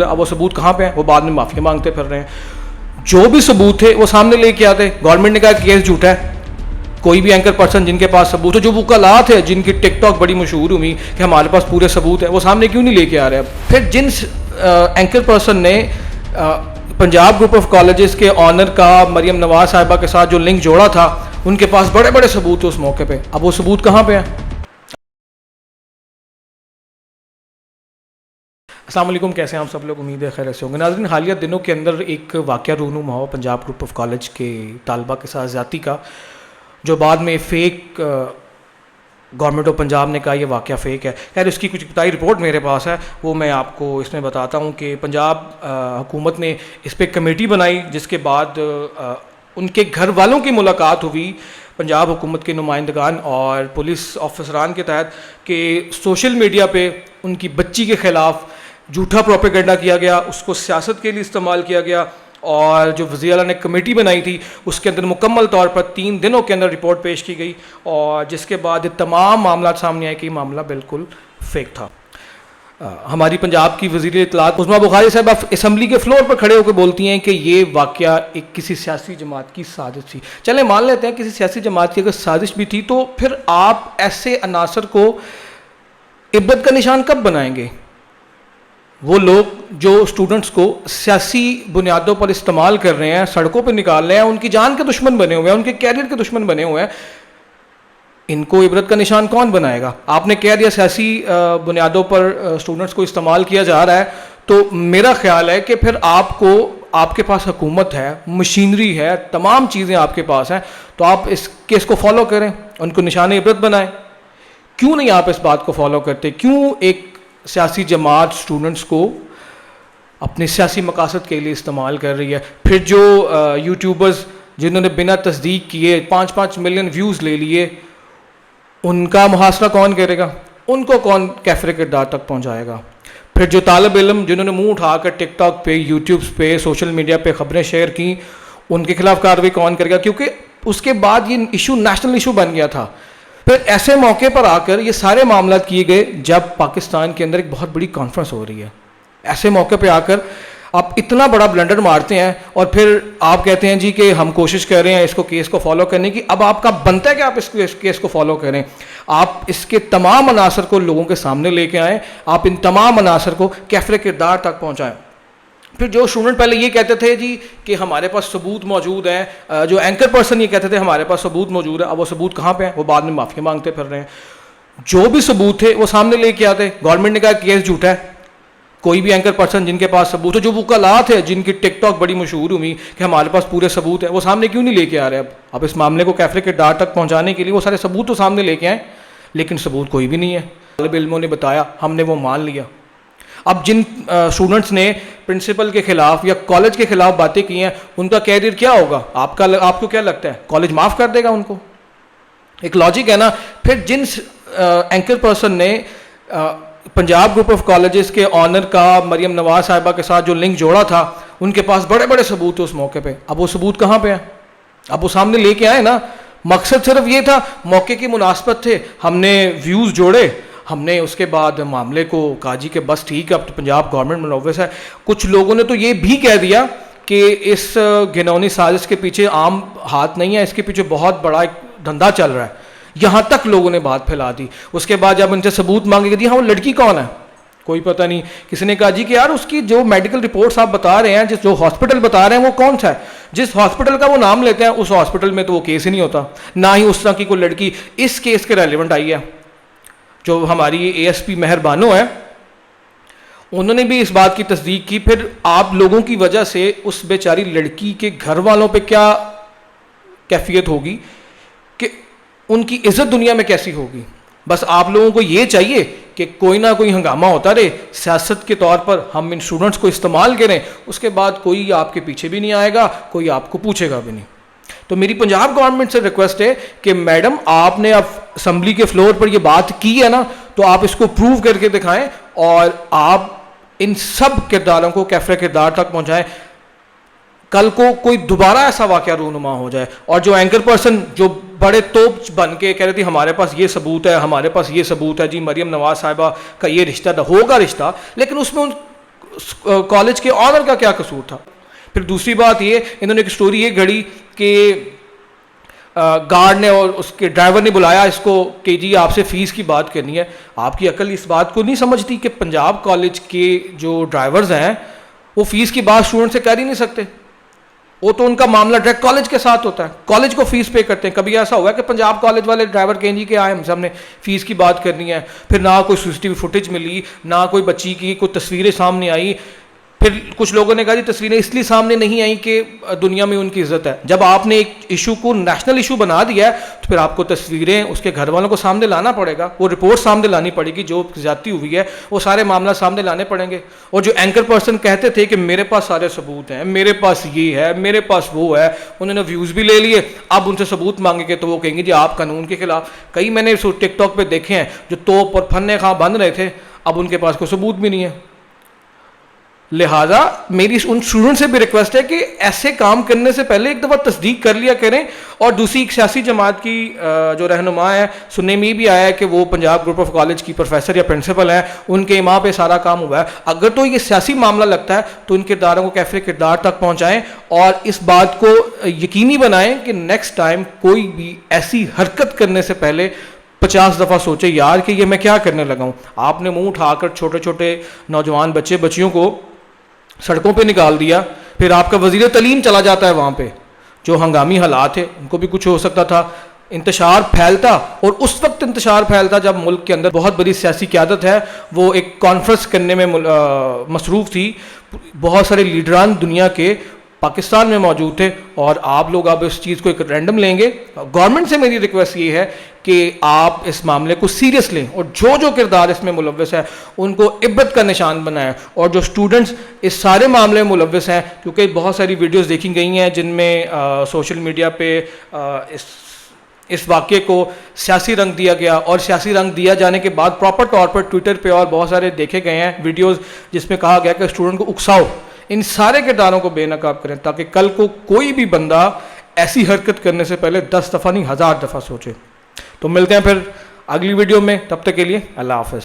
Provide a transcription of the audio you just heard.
اب وہ ثبوت کہاں پہ ہیں؟ وہ بعد میں معافی مانگتے پھر رہے ہیں. جو بھی ثبوت تھے وہ سامنے لے کے آتے. گورنمنٹ نے کہا کہ کیس جھوٹا ہے. کوئی بھی اینکر پرسن جن کے پاس ثبوت ہے, جو وکلاء تھے جن کی ٹک ٹاک بڑی مشہور ہوئی کہ ہمارے پاس پورے ثبوت ہیں, وہ سامنے کیوں نہیں لے کے آ رہے؟ پھر جن اینکر پرسن نے پنجاب گروپ آف کالجز کے آنر کا مریم نواز صاحبہ کے ساتھ جو لنک جوڑا تھا, ان کے پاس بڑے بڑے ثبوت تھے اس موقع پہ. اب وہ ثبوت کہاں پہ ہیں؟ السلام علیکم, کیسے ہیں آپ سب لوگ؟ امید ہے خیر سے ہوں گے. ناظرین, حالیہ دنوں کے اندر ایک واقعہ رونما ہوا پنجاب گروپ آف کالج کے طالبہ کے ساتھ زیادتی کا, جو بعد میں فیک گورنمنٹ آف پنجاب نے کہا یہ واقعہ فیک ہے. خیر اس کی کچھ ابتدائی رپورٹ میرے پاس ہے, وہ میں آپ کو اس میں بتاتا ہوں کہ پنجاب حکومت نے اس پہ کمیٹی بنائی, جس کے بعد ان کے گھر والوں کی ملاقات ہوئی پنجاب حکومت کے نمائندگان اور پولیس آفیسران کے تحت کہ سوشل میڈیا پہ ان کی بچی کے خلاف جھوٹا پروپیگنڈا کیا گیا, اس کو سیاست کے لیے استعمال کیا گیا. اور جو وزیر اعلیٰ نے کمیٹی بنائی تھی اس کے اندر مکمل طور پر 3 دنوں کے اندر رپورٹ پیش کی گئی, اور جس کے بعد یہ تمام معاملات سامنے آئے کہ یہ معاملہ بالکل فیک تھا. ہماری پنجاب کی وزیر اطلاعات عظمیٰ بخاری صاحب اسمبلی کے فلور پر کھڑے ہو کے بولتی ہیں کہ یہ واقعہ ایک کسی سیاسی جماعت کی سازش تھی. چلیں مان لیتے ہیں کسی سیاسی جماعت کی اگر سازش بھی تھی, تو پھر آپ ایسے عناصر کو عبرت کا نشان کب بنائیں گے؟ وہ لوگ جو اسٹوڈنٹس کو سیاسی بنیادوں پر استعمال کر رہے ہیں, سڑکوں پہ نکال رہے ہیں, ان کی جان کے دشمن بنے ہوئے ہیں, ان کے کیریئر کے دشمن بنے ہوئے ہیں, ان کو عبرت کا نشان کون بنائے گا؟ آپ نے کہہ دیا سیاسی بنیادوں پر اسٹوڈنٹس کو استعمال کیا جا رہا ہے, تو میرا خیال ہے کہ پھر آپ کے پاس حکومت ہے, مشینری ہے, تمام چیزیں آپ کے پاس ہیں, تو آپ اس کیس کو فالو کریں, ان کو نشان عبرت بنائیں. کیوں نہیں آپ اس بات کو فالو کرتے؟ کیوں ایک سیاسی جماعت اسٹوڈنٹس کو اپنے سیاسی مقاصد کے لیے استعمال کر رہی ہے؟ پھر جو یوٹیوبرز جنہوں نے بنا تصدیق کیے 5-5 ملین ویوز لے لیے, ان کا محاصرہ کون کرے گا؟ ان کو کون کیفر کردار تک پہنچائے گا؟ پھر جو طالب علم جنہوں نے منہ اٹھا کر ٹک ٹاک پہ, یوٹیوبس پہ, سوشل میڈیا پہ خبریں شیئر کی, ان کے خلاف کارروائی کون کرے گا؟ کیونکہ اس کے بعد یہ ایشو نیشنل ایشو بن گیا تھا. پھر ایسے موقع پر آ کر یہ سارے معاملات کیے گئے جب پاکستان کے اندر ایک بہت بڑی کانفرنس ہو رہی ہے. ایسے موقع پہ آ کر آپ اتنا بڑا بلنڈر مارتے ہیں, اور پھر آپ کہتے ہیں جی کہ ہم کوشش کر رہے ہیں اس کیس کو فالو کرنے کی. اب آپ کا بنتا ہے کہ آپ اس کیس کو فالو کریں, آپ اس کے تمام عناصر کو لوگوں کے سامنے لے کے آئیں, آپ ان تمام عناصر کو کیفر کردار تک پہنچائیں. پھر جو اسٹوڈنٹ پہلے یہ کہتے تھے جی کہ ہمارے پاس ثبوت موجود ہیں, جو اینکر پرسن یہ کہتے تھے ہمارے پاس ثبوت موجود ہے, اب وہ ثبوت کہاں پہ ہیں؟ وہ بعد میں معافی مانگتے پھر رہے ہیں. جو بھی ثبوت تھے وہ سامنے لے کے آتے. گورنمنٹ نے کہا کہ کیس جھوٹا ہے. کوئی بھی اینکر پرسن جن کے پاس ثبوت ہے, جو وکلاء تھے جن کی ٹک ٹاک بڑی مشہور ہوئی کہ ہمارے پاس پورے ثبوت ہیں, وہ سامنے کیوں نہیں لے کے آ رہے؟ اب اس معاملے کو کیفر کردار تک پہنچانے کے لیے وہ سارے ثبوت تو سامنے لے کے آئیں, لیکن ثبوت کوئی بھی نہیں ہے. طالب علموں نے بتایا, ہم نے وہ مان لیا. اب جن اسٹوڈنٹس نے پرنسپل کے خلاف یا کالج کے خلاف باتیں کی ہیں, ان کا کیریئر کیا ہوگا؟ آپ کو کیا لگتا ہے کالج معاف کر دے گا ان کو؟ ایک لاجک ہے نا. پھر جن اینکر پرسن نے پنجاب گروپ آف کالجز کے آنر کا مریم نواز صاحبہ کے ساتھ جو لنک جوڑا تھا, ان کے پاس بڑے بڑے ثبوت تھے اس موقع پہ. اب وہ ثبوت کہاں پہ ہیں؟ اب وہ سامنے لے کے آئے نا. مقصد صرف یہ تھا, موقع کی مناسبت تھے, ہم نے ویوز جوڑے, ہم نے اس کے بعد معاملے کو کہا جی کہ بس ٹھیک ہے, اب تو پنجاب گورنمنٹ ملوث ہے. کچھ لوگوں نے تو یہ بھی کہہ دیا کہ اس گھنونی سازش کے پیچھے عام ہاتھ نہیں ہے, اس کے پیچھے بہت بڑا ایک دھندا چل رہا ہے. یہاں تک لوگوں نے بات پھیلا دی. اس کے بعد جب ان سے ثبوت مانگے گئے, ہاں وہ لڑکی کون ہے کوئی پتہ نہیں. کسی نے کہا جی کہ یار اس کی جو میڈیکل رپورٹس آپ بتا رہے ہیں, جو ہاسپٹل بتا رہے ہیں وہ کون سا ہے؟ جس ہاسپٹل کا وہ نام لیتے ہیں اس ہاسپٹل میں تو وہ کیس ہی نہیں ہوتا, نہ ہی اس طرح کی کوئی لڑکی اس کیس کے ریلیونٹ آئی ہے. جو ہماری اے ایس پی مہر بانو ہے, انہوں نے بھی اس بات کی تصدیق کی. پھر آپ لوگوں کی وجہ سے اس بیچاری لڑکی کے گھر والوں پہ کیا کیفیت ہوگی, کہ ان کی عزت دنیا میں کیسی ہوگی. بس آپ لوگوں کو یہ چاہیے کہ کوئی نہ کوئی ہنگامہ ہوتا رہے, سیاست کے طور پر ہم ان اسٹوڈنٹس کو استعمال کریں, اس کے بعد کوئی آپ کے پیچھے بھی نہیں آئے گا, کوئی آپ کو پوچھے گا بھی نہیں. تو میری پنجاب گورنمنٹ سے ریکویسٹ ہے کہ میڈم آپ نے اب اسمبلی کے فلور پر یہ بات کی ہے نا, تو آپ اس کو پروو کر کے دکھائیں, اور آپ ان سب کرداروں کو کیفر کردار تک پہنچائیں. کل کو کوئی دوبارہ ایسا واقعہ رونما ہو جائے, اور جو اینکر پرسن جو بڑے توپ بن کے کہہ رہے تھے ہمارے پاس یہ ثبوت ہے, ہمارے پاس یہ ثبوت ہے, جی مریم نواز صاحبہ کا یہ رشتہ ہوگا رشتہ, لیکن اس میں کالج کے آنر کا کیا قصور تھا؟ پھر دوسری بات یہ، انہوں نے ایک سٹوری یہ گھڑی کہ گارڈ نے اور اس کے ڈرائیور نے بلایا اس کو کہ جی آپ سے فیس کی بات کرنی ہے. آپ کی عقل اس بات کو نہیں سمجھتی کہ پنجاب کالج کے جو ڈرائیورز ہیں وہ فیس کی بات اسٹوڈنٹ سے کر ہی نہیں سکتے. وہ تو ان کا معاملہ ڈائریکٹ کالج کے ساتھ ہوتا ہے، کالج کو فیس پے کرتے ہیں. کبھی ایسا ہوا ہے کہ پنجاب کالج والے ڈرائیور کہیں جی کہ آئے ہم نے فیس کی بات کرنی ہے؟ پھر نہ کوئی سی سی ٹی وی فوٹیج ملی، نہ کوئی بچی کی کوئی تصویریں سامنے آئی. پھر کچھ لوگوں نے کہا جی تصویریں اس لیے سامنے نہیں آئیں کہ دنیا میں ان کی عزت ہے. جب آپ نے ایک ایشو کو نیشنل ایشو بنا دیا ہے تو پھر آپ کو تصویریں اس کے گھر والوں کو سامنے لانا پڑے گا، وہ رپورٹ سامنے لانی پڑے گی، جو زیادتی ہوئی ہے وہ سارے معاملہ سامنے لانے پڑیں گے. اور جو اینکر پرسن کہتے تھے کہ میرے پاس سارے ثبوت ہیں، میرے پاس یہ ہے، میرے پاس وہ ہے، انہوں نے ویوز بھی لے لیے، اب ان سے ثبوت مانگیں گے تو وہ کہیں گے جی آپ قانون کے خلاف. کئی میں نے ٹک ٹاک پہ دیکھے ہیں جو توپ اور پھنے خواہ بن رہے تھے، اب ان کے پاس کوئی ثبوت بھی نہیں ہے. لہٰذا میری ان اسٹوڈنٹ سے بھی ریکویسٹ ہے کہ ایسے کام کرنے سے پہلے ایک دفعہ تصدیق کر لیا کریں. اور دوسری ایک سیاسی جماعت کی جو رہنما ہے، سننے میں بھی آیا ہے کہ وہ پنجاب گروپ آف کالج کی پروفیسر یا پرنسپل ہیں، ان کے ایما پہ سارا کام ہوا ہے. اگر تو یہ سیاسی معاملہ لگتا ہے تو ان کرداروں کو کیفے کردار تک پہنچائیں اور اس بات کو یقینی بنائیں کہ نیکسٹ ٹائم کوئی بھی ایسی حرکت کرنے سے پہلے 50 دفعہ سوچے یار کہ یہ میں کیا کرنے لگا ہوں. آپ نے منہ اٹھا کر چھوٹے چھوٹے نوجوان بچے بچیوں کو سڑکوں پہ نکال دیا، پھر آپ کا وزیر تعلیم چلا جاتا ہے وہاں پہ. جو ہنگامی حالات ہیں ان کو بھی کچھ ہو سکتا تھا. انتشار پھیلتا، اور اس وقت انتشار پھیلتا جب ملک کے اندر بہت بڑی سیاسی قیادت ہے وہ ایک کانفرنس کرنے میں مصروف تھی. بہت سارے لیڈران دنیا کے پاکستان میں موجود تھے، اور آپ لوگ اب اس چیز کو ایک رینڈم لیں گے. گورنمنٹ سے میری ریکویسٹ یہ ہے کہ آپ اس معاملے کو سیریس لیں اور جو کردار اس میں ملوث ہے ان کو عبرت کا نشان بنائیں. اور جو اسٹوڈنٹس اس سارے معاملے میں ملوث ہیں، کیونکہ بہت ساری ویڈیوز دیکھی گئی ہیں جن میں سوشل میڈیا پہ اس واقعے کو سیاسی رنگ دیا گیا، اور سیاسی رنگ دیا جانے کے بعد پراپر طور پر ٹویٹر پہ اور بہت سارے دیکھے گئے ہیں ویڈیوز جس میں کہا گیا کہ اسٹوڈنٹ کو اکساؤ. ان سارے کرداروں کو بے نقاب کریں تاکہ کل کو کوئی بھی بندہ ایسی حرکت کرنے سے پہلے 10 دفعہ نہیں 1000 دفعہ سوچے. تو ملتے ہیں پھر اگلی ویڈیو میں، تب تک کے لیے اللہ حافظ.